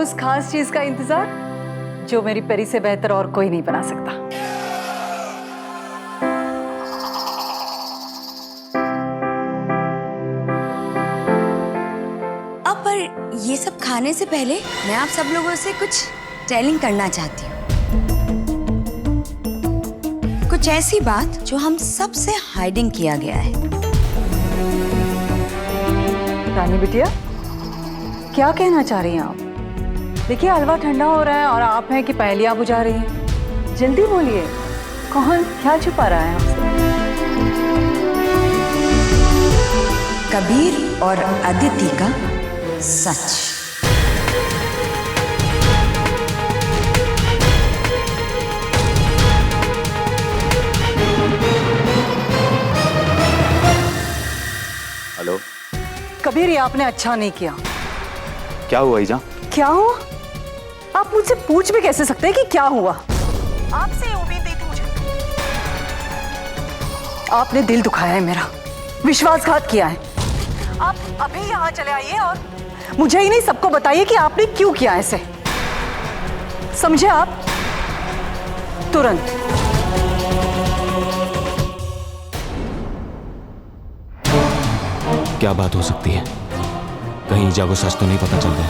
उस खास चीज का इंतजार जो मेरी परी से बेहतर और कोई नहीं बना सकता। अब पर ये सब खाने से पहले मैं आप सब लोगों से कुछ टेलिंग करना चाहती हूँ। कुछ ऐसी बात जो हम सबसे हाइडिंग किया गया है। रानी बिटिया, क्या कहना चाह रही हैं आप? देखिए हलवा ठंडा हो रहा है और आप हैं कि पहेलियां बुझा रही हैं। जल्दी बोलिए, कौन क्या छुपा रहा है आपसे? कबीर और अदिति का सच। हेलो कबीर, ये आपने अच्छा नहीं किया। क्या हुआ ईजा? क्या हुआ? आप मुझसे पूछ भी कैसे सकते हैं कि क्या हुआ? आपसे उम्मीद नहीं थी मुझे। आपने दिल दुखाया है मेरा, विश्वासघात किया है। आप अभी यहाँ चले आइए और मुझे ही नहीं सबको बताइए कि आपने क्यों किया ऐसे। समझे आप? तुरंत। क्या बात हो सकती है? कहीं ईजा को सच तो नहीं पता चल गया?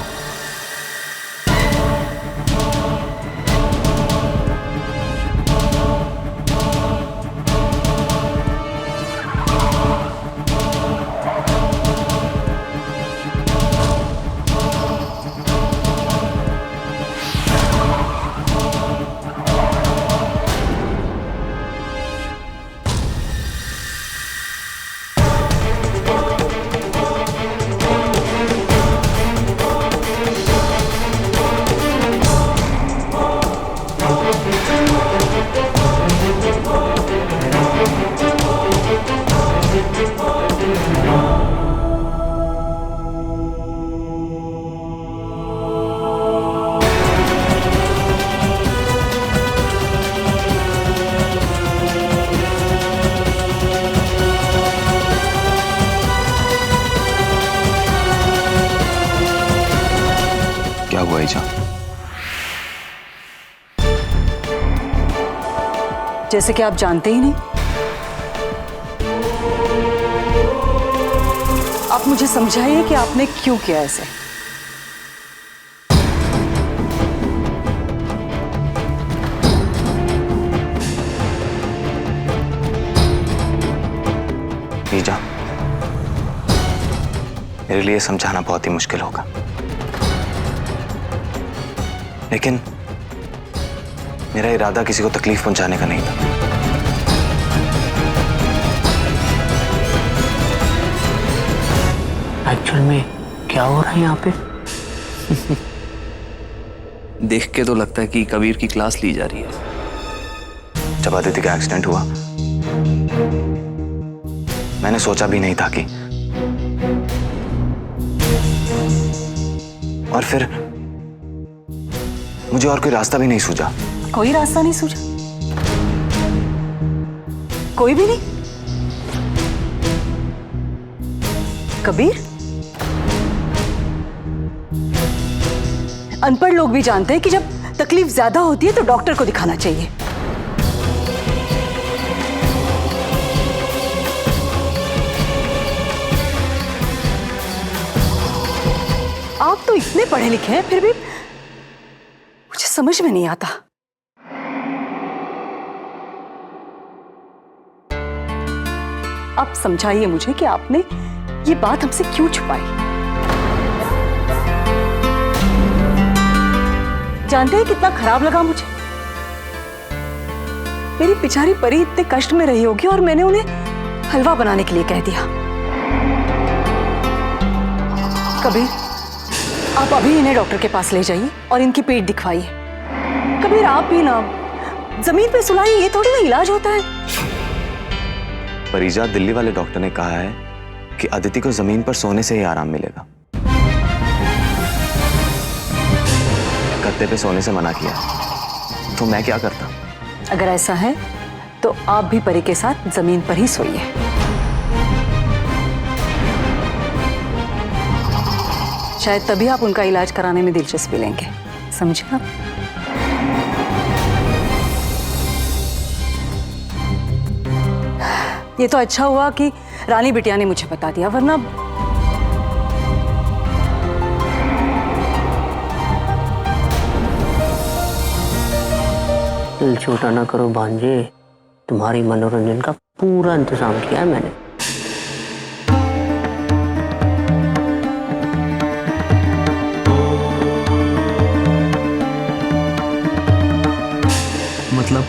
क्या हुआ ईजा? जैसे कि आप जानते ही नहीं। आप मुझे समझाइए कि आपने क्यों किया ऐसे। ईजा, मेरे लिए समझाना बहुत ही मुश्किल होगा, लेकिन मेरा इरादा किसी को तकलीफ पहुंचाने का नहीं था। एक्चुअल में क्या हो रहा है यहाँ पे? देख के तो लगता है कि कबीर की क्लास ली जा रही है। जब अदिति का एक्सीडेंट हुआ, मैंने सोचा भी नहीं था कि, और फिर मुझे और कोई रास्ता भी नहीं सूझा। कोई रास्ता नहीं सूझा? कोई भी नहीं? कबीर, अनपढ़ लोग भी जानते हैं कि जब तकलीफ ज्यादा होती है तो डॉक्टर को दिखाना चाहिए। आप तो इतने पढ़े लिखे हैं, फिर भी मुझे समझ में नहीं आता। आप समझाइए मुझे कि आपने ये बात हमसे क्यों छुपाई। जानते हैं कितना खराब लगा मुझे। मेरी बेचारी परी इतने कष्ट में रही होगी और मैंने उन्हें हलवा बनाने के लिए कह दिया। कबीर, आप अभी इन्हें डॉक्टर के पास ले जाइए और इनकी पेट दिखवाइए। कबीर, आप भी ना जमीन पे सुलाइए, ये थोड़ी ना इलाज होता है। पर ईजा, दिल्ली वाले डॉक्टर ने कहा है कि अदिति को जमीन पर सोने से ही आराम मिलेगा। गद्दे पे सोने से मना किया, तो मैं क्या करता? अगर ऐसा है तो आप भी परी के साथ जमीन पर ही सोइए। शायद तभी आप उनका इलाज कराने में दिलचस्पी लेंगे, समझे आप? ये तो अच्छा हुआ कि रानी बिटिया ने मुझे बता दिया, वरना दिल छोटा ना करो भांजे, तुम्हारी मनोरंजन का पूरा इंतजाम किया है मैंने। मतलब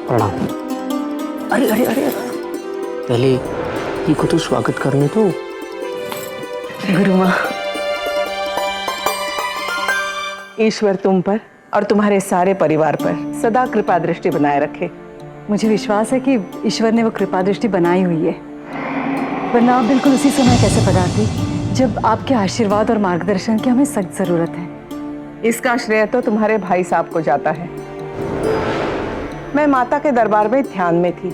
प्रणाम। अरे अरे अरे पहले ये को तो स्वागत करने दो। गुरु माँ, ईश्वर तुम पर और तुम्हारे सारे परिवार पर सदा कृपा दृष्टि बनाए रखे। मुझे विश्वास है कि ईश्वर ने वो कृपा दृष्टि बनाई हुई है, वरना आप बिल्कुल उसी समय कैसे पधारती जब आपके आशीर्वाद और मार्गदर्शन की हमें सख्त जरूरत है। इसका श्रेय तो तुम्हारे भाई साहब को जाता है। मैं माता के दरबार में ध्यान में थी,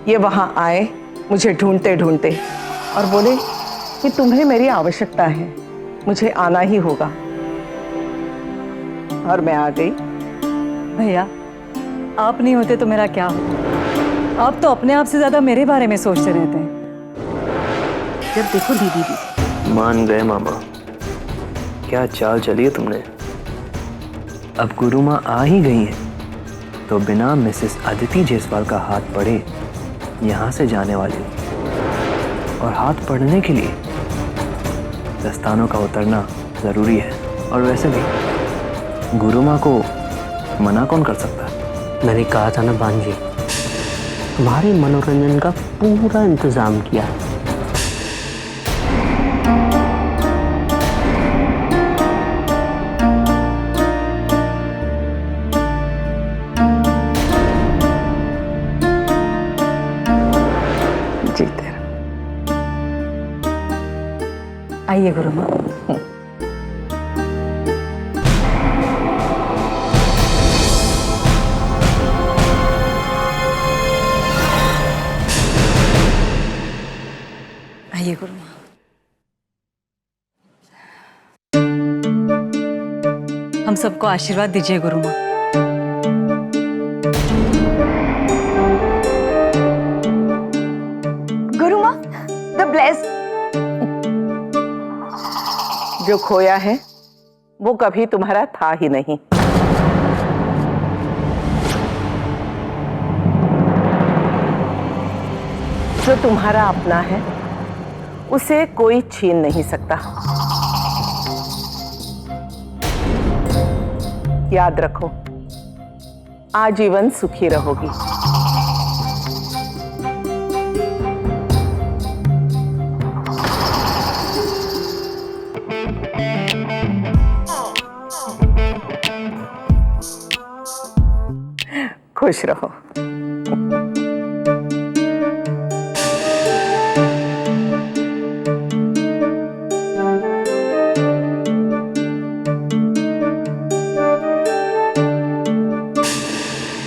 ये वहां आए मुझे ढूंढते ढूंढते और बोले कि तुम्हें मेरी आवश्यकता है, मुझे आना ही होगा, और मैं आ गई। भैया, आप नहीं होते तो मेरा क्या होता? आप तो अपने आप से ज्यादा मेरे बारे में सोचते रहते हैं। जब देखो दीदी दीदी। मान गए मामा, क्या चाल चली है तुमने। अब गुरु माँ आ ही गई है तो बिना मिसेस अदिति जायसवाल का हाथ पड़े यहाँ से जाने वाली, और हाथ पड़ने के लिए दस्तानों का उतरना जरूरी है। और वैसे भी गुरु माँ को मना कौन कर सकता है। मैंने कहा था ना भांजे, तुम्हारे मनोरंजन का पूरा इंतजाम किया है। जीते रहो। आइए गुरु माँ। आइए गुरु माँ। हम सबको आशीर्वाद दीजिए गुरु माँ। गुरु माँ, द ब्लेस्ड। जो खोया है वो कभी तुम्हारा था ही नहीं। जो तुम्हारा अपना है उसे कोई छीन नहीं सकता। याद रखो, आजीवन सुखी रहोगी। खुश रहो।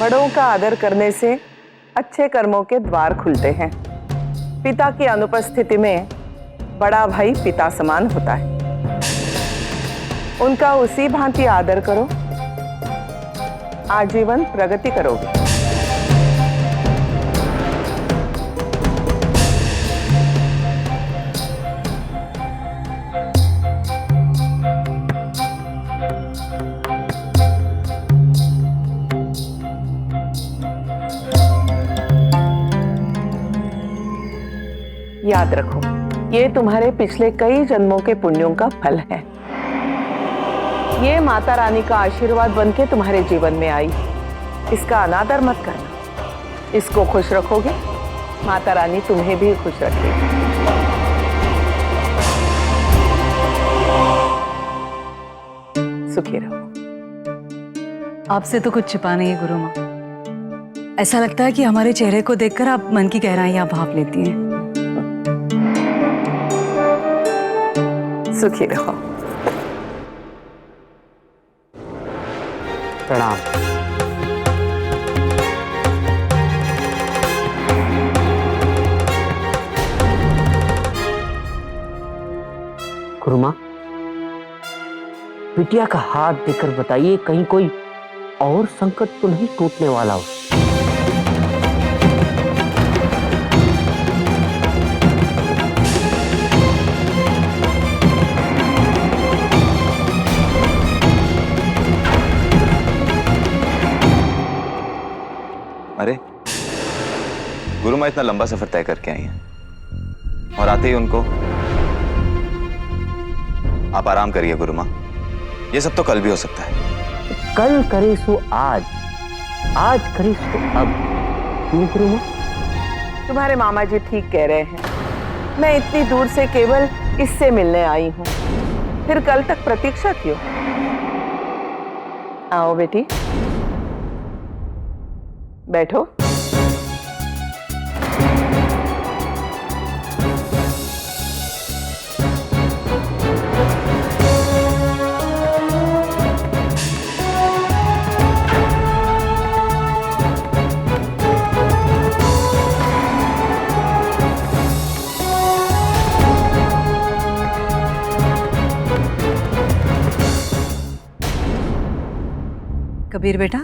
बड़ों का आदर करने से अच्छे कर्मों के द्वार खुलते हैं। पिता की अनुपस्थिति में बड़ा भाई पिता समान होता है। उनका उसी भांति आदर करो, आजीवन प्रगति करोगे। याद रखो, ये तुम्हारे पिछले कई जन्मों के पुण्यों का फल है। ये माता रानी का आशीर्वाद बनके तुम्हारे जीवन में आई। इसका अनादर मत करना। इसको खुश रखोगे, माता रानी तुम्हें भी खुश रखेगी। सुखी रहो। आपसे तो कुछ छुपा नहीं है गुरु माँ। ऐसा लगता है कि हमारे चेहरे को देखकर आप मन की गहराइयां भाप लेती हैं। सुखी रहो। प्रणाम। गुरुमा, बिटिया का हाथ देकर बताइए, कहीं कोई और संकट तो नहीं टूटने वाला हो। अरे गुरु माँ इतना लंबा सफर तय करके आई हैं और आते ही उनको आप आराम करिए गुरु माँ, ये सब तो कल भी हो सकता है। कल करे सो आज, आज करे सो अब। क्यों गुरु माँ? तुम्हारे मामा जी ठीक कह रहे हैं। मैं इतनी दूर से केवल इससे मिलने आई हूँ, फिर कल तक प्रतीक्षा क्यों? आओ बेटी, बैठो। कबीर बेटा,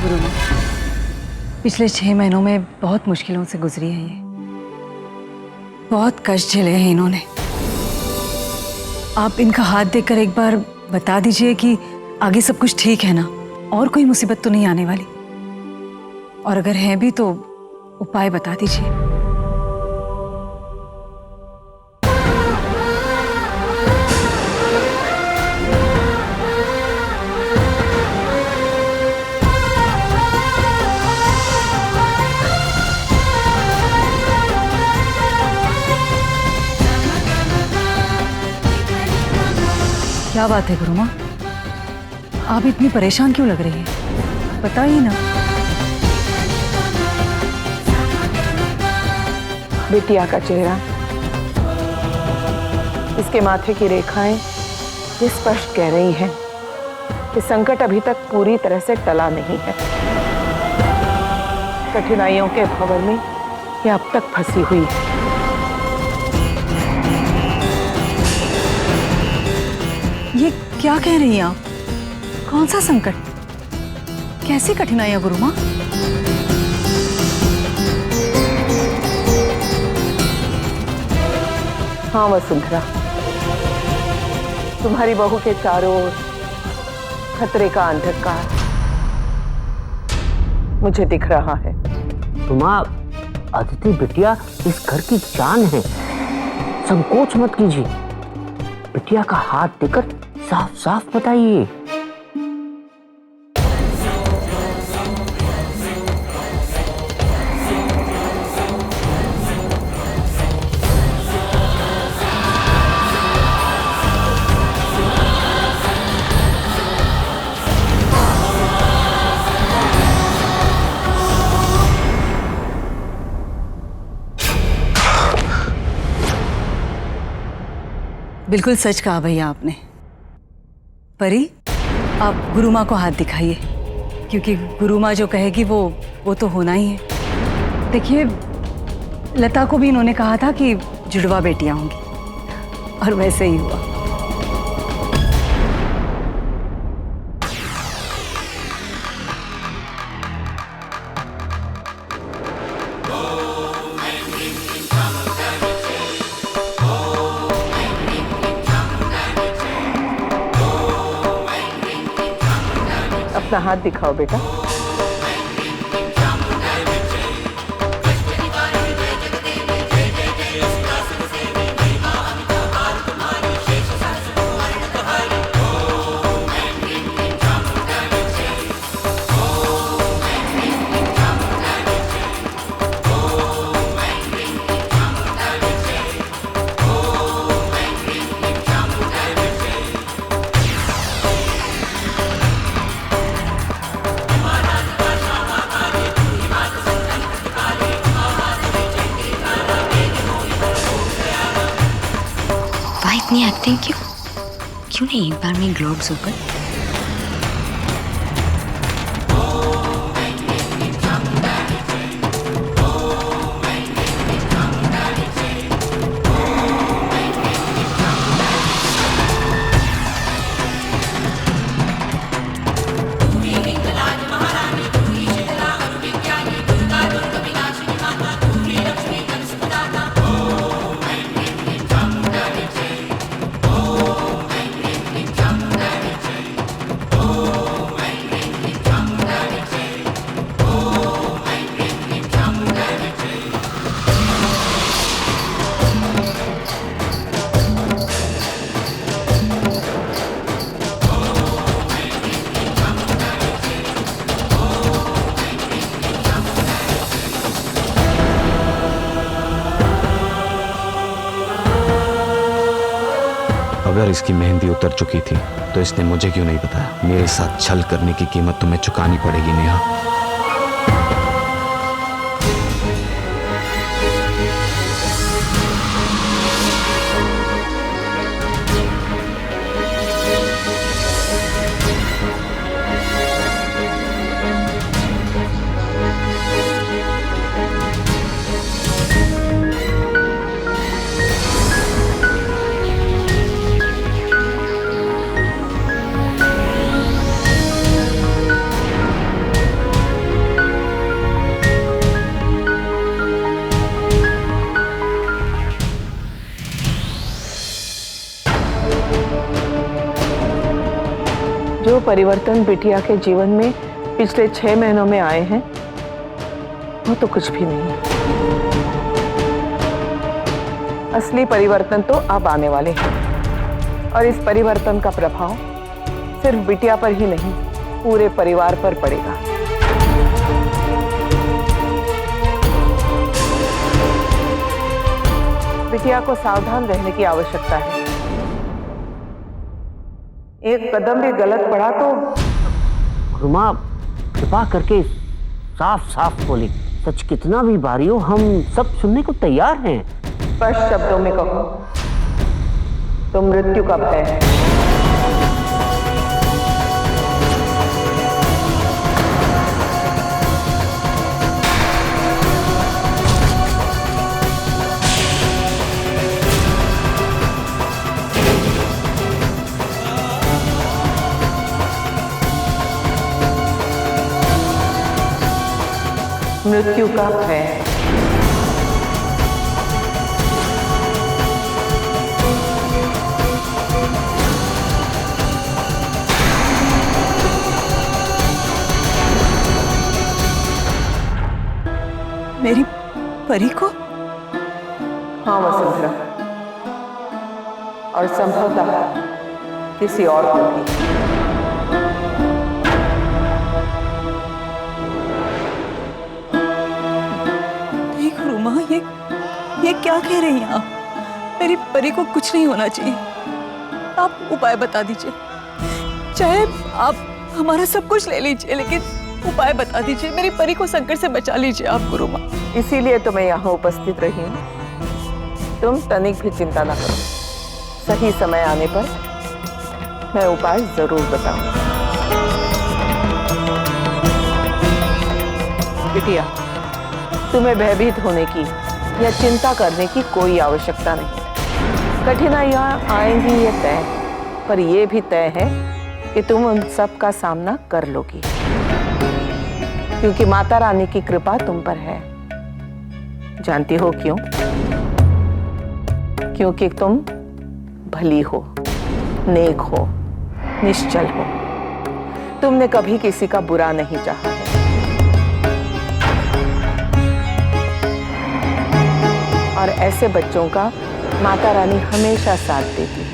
गुरु माँ, पिछले 6 महीनों में बहुत मुश्किलों से गुजरी है ये। बहुत कष्ट झेले हैं इन्होंने। आप इनका हाथ देखकर एक बार बता दीजिए कि आगे सब कुछ ठीक है ना, और कोई मुसीबत तो नहीं आने वाली, और अगर है भी तो उपाय बता दीजिए। क्या बात है गुरु माँ, आप इतनी परेशान क्यों लग रही हैं? बताइए ना। बिटिया का चेहरा, इसके माथे की रेखाएं ये स्पष्ट कह रही हैं कि संकट अभी तक पूरी तरह से टला नहीं है। कठिनाइयों के भंवर में ये अब तक फंसी हुई है। ये क्या कह रही हैं आप? कौन सा संकट? कैसी कठिनाइयां गुरु माँ? हाँ वसुंधरा, तुम्हारी बहू के चारों ओर खतरे का अंधकार मुझे दिख रहा है। तुम्हारा अदिति बिटिया इस घर की जान है, संकोच मत कीजिए। बिटिया का हाथ देकर साफ साफ बताइए। बिल्कुल सच कहा भैया आपने। परी, आप गुरु माँ को हाथ दिखाइए, क्योंकि गुरु माँ जो कहेगी वो तो होना ही है। देखिए, लता को भी इन्होंने कहा था कि जुड़वा बेटियां होंगी, और वैसे ही हुआ। अपना हाथ दिखाओ बेटा। इतनी एक्टिंग क्यों? क्यों नहीं एक बार में ग्लोब्स ओपन? अगर इसकी मेहंदी उतर चुकी थी तो इसने मुझे क्यों नहीं बताया? मेरे साथ छल करने की कीमत तुम्हें चुकानी पड़ेगी नेहा। जो परिवर्तन बिटिया के जीवन में पिछले 6 महीनों में आए हैं वो तो कुछ भी नहीं है। असली परिवर्तन तो अब आने वाले हैं और इस परिवर्तन का प्रभाव सिर्फ बिटिया पर ही नहीं पूरे परिवार पर पड़ेगा। बिटिया को सावधान रहने की आवश्यकता है। एक कदम भी गलत पड़ा तो गुरुमा कृपा करके साफ साफ बोली, सच कितना भी भारी हो हम सब सुनने को तैयार हैं। स्पष्ट शब्दों में कहो तो मृत्यु का भय है। मृत्यु का भय। मेरी परी को? हाँ वसुंधरा, और संभवतः किसी और को भी। ये क्या कह रही हैं आप? मेरी परी को कुछ नहीं होना चाहिए। आप उपाय बता दीजिए। चाहे आप हमारा सब कुछ ले लीजिए, लेकिन उपाय बता दीजिए। मेरी परी को संकट से बचा लीजिए आप गुरु माँ। इसीलिए तो मैं यहाँ उपस्थित रही हूँ। तुम तनिक भी चिंता ना करो, सही समय आने पर मैं उपाय जरूर बताऊंगी। बिटिया, तुम्हें भयभीत होने की या चिंता करने की कोई आवश्यकता नहीं। कठिनाइयां आएंगी ये तय, पर यह भी तय है कि तुम उन सब का सामना कर लोगी, क्योंकि माता रानी की कृपा तुम पर है। जानती हो क्यों? क्योंकि तुम भली हो, नेक हो, निश्चल हो। तुमने कभी किसी का बुरा नहीं चाहा है। और ऐसे बच्चों का माता रानी हमेशा साथ देती है।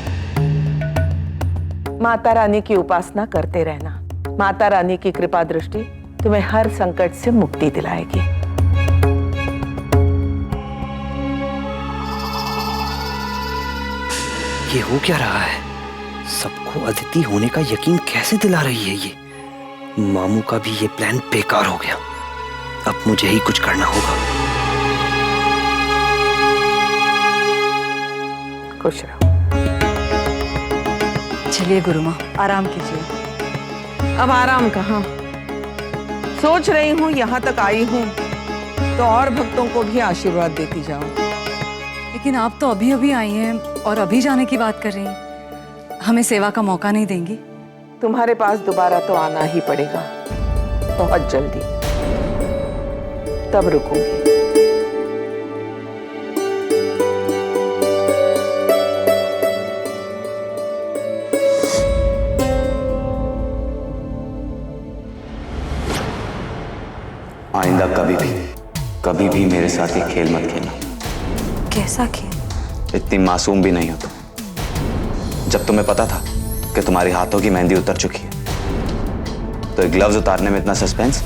माता रानी की उपासना करते रहना। माता रानी की कृपा दृष्टि तुम्हें हर संकट से मुक्ति दिलाएगी। ये हो क्या रहा है? सबको अदिति होने का यकीन कैसे दिला रही है ये? मामू का भी ये प्लान बेकार हो गया। अब मुझे ही कुछ करना होगा। खुश रहो। चलिए गुरु माँ, आराम कीजिए। अब आराम कहाँ, सोच रही हूँ यहाँ तक आई हूँ तो और भक्तों को भी आशीर्वाद देती जाओ। लेकिन आप तो अभी अभी आई हैं और अभी जाने की बात कर रही हैं, हमें सेवा का मौका नहीं देंगी? तुम्हारे पास दोबारा तो आना ही पड़ेगा, बहुत जल्दी, तब रुकूंगी। आइंदा कभी भी मेरे साथ ये खेल मत खेलना। कैसा खेल? इतनी मासूम भी नहीं हो तुम। जब तुम्हें पता था कि तुम्हारे हाथों की मेहंदी उतर चुकी है, तो ग्लव्स उतारने में इतना सस्पेंस,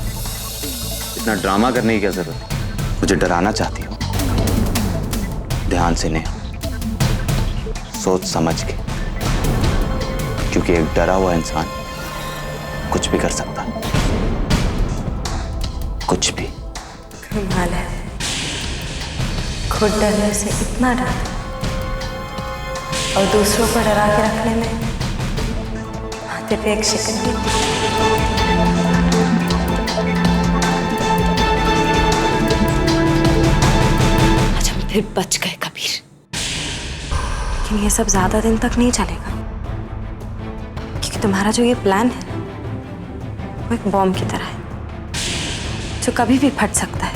इतना ड्रामा करने की क्या जरूरत है? मुझे डराना चाहती हो? ध्यान से नहीं, सोच समझ के, क्योंकि एक डरा हुआ इंसान कुछ भी कर सकता है, कुछ भी। कमाल है, खुद डरने से इतना डर और दूसरों को डरा के रखने में हाथे पे एक शिकन भी। आज हम फिर बच गए कबीर, लेकिन ये सब ज्यादा दिन तक नहीं चलेगा, क्योंकि तुम्हारा जो ये प्लान है वो एक बॉम्ब की तरह है जो कभी भी फट सकता है।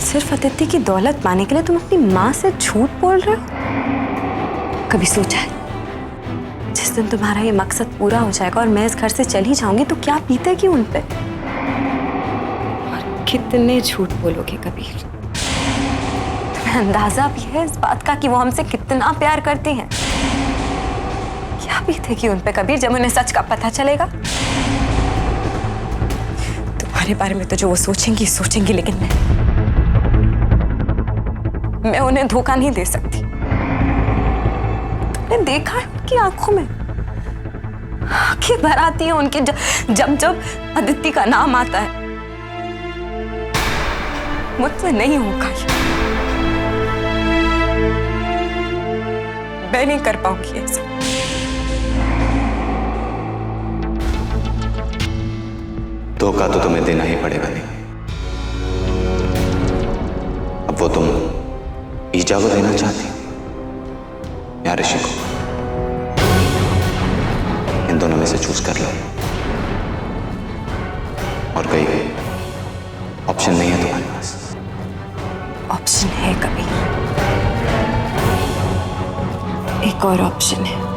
सिर्फ अदिति की दौलत पाने के लिए तुम अपनी माँ से झूठ बोल रहे हो? कभी सोचा है जिस दिन तुम्हारा ये मकसद पूरा हो जाएगा और मैं इस घर से चली जाऊंगी तो क्या बीतेगी उन पे? और कितने झूठ बोलोगे कबीर? तुम्हें अंदाजा भी है इस बात का कि वो हमसे कितना प्यार करती हैं? क्या बीतेगी उन पे कबीर जब उन्हें सच का पता चलेगा? तुम्हारे बारे में तो जो वो सोचेंगी, लेकिन मैं उन्हें धोखा नहीं दे सकती। तुमने देखा है उनकी आंखों में आंखें भर आती हैं उनके जब अदिति का नाम आता है। मुझसे नहीं होगा ये, मैं नहीं कर पाऊंगी ऐसा। धोखा तो तुम्हें देना ही पड़ेगा। नहीं, अब वो तुम ईजा को देना चाहती हो या ऋषि को? इन दोनों में से चूज कर लो, और कोई ऑप्शन नहीं है तुम्हारे पास? ऑप्शन है कबीर, एक और ऑप्शन है।